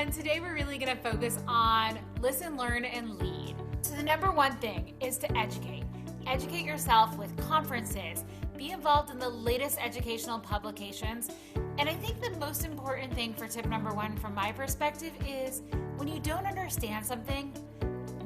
everyone. Today we're really going to focus on listen, learn, and lead. So the number one thing is to educate. Educate yourself with conferences. Be involved in the latest educational publications. And I think the most important thing for tip number one from my perspective is when you don't understand something,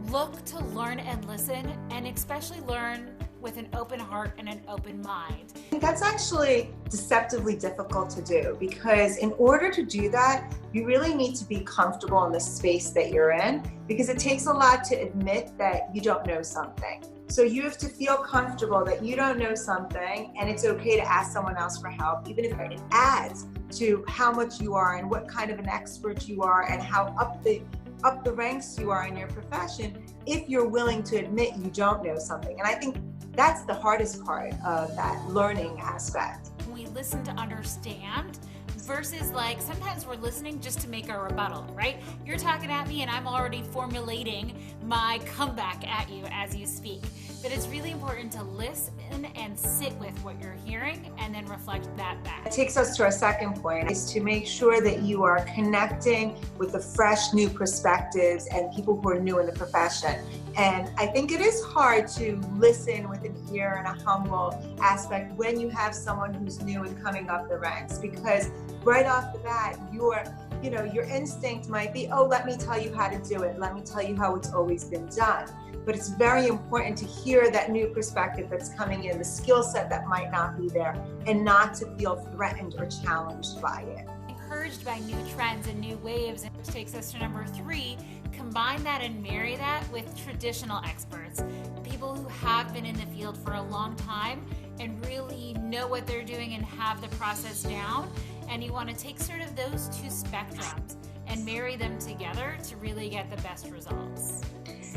look to learn and listen, and especially learn with an open heart and an open mind. I think that's actually deceptively difficult to do, because in order to do that, you really need to be comfortable in the space that you're in, because it takes a lot to admit that you don't know something. So you have to feel comfortable that you don't know something, and it's okay to ask someone else for help, even if it adds to how much you are and what kind of an expert you are and how up the ranks you are in your profession, if you're willing to admit you don't know something. And I think that's the hardest part of that learning aspect. We listen to understand versus like sometimes we're listening just to make a rebuttal, right? You're talking at me and I'm already formulating my comeback at you as you speak. But it's really important to listen and sit with what you're hearing and then reflect that back. It takes us to our second point, is to make sure that you are connecting with the fresh new perspectives and people who are new in the profession. And I think it is hard to listen with an ear and a humble aspect when you have someone who's new and coming up the ranks, because right off the bat, your instinct might be, oh, let me tell you how to do it. Let me tell you how it's always been done. But it's very important to hear that new perspective that's coming in, the skill set that might not be there, and not to feel threatened or challenged by it. Encouraged by new trends and new waves, which takes us to number three, combine that and marry that with traditional experts, people who have been in the field for a long time and really know what they're doing and have the process down. And you want to take sort of those two spectrums and marry them together to really get the best results.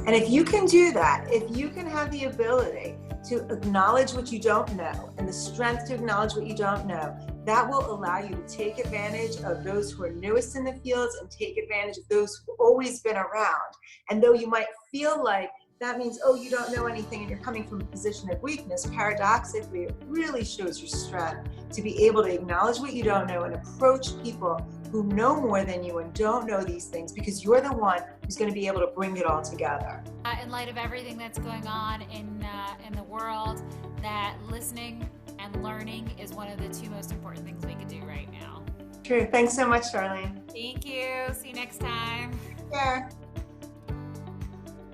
And if you can do that, if you can have the ability to acknowledge what you don't know and the strength to acknowledge what you don't know, that will allow you to take advantage of those who are newest in the fields and take advantage of those who've always been around. And though you might feel like that means, oh, you don't know anything and you're coming from a position of weakness, paradoxically, it really shows your strength to be able to acknowledge what you don't know and approach people who know more than you and don't know these things, because you're the one who's going to be able to bring it all together. In light of everything that's going on in the world, that listening and learning is one of the two most important things we can do right now. True. Thanks so much, Charlene. Thank you. See you next time. Take care.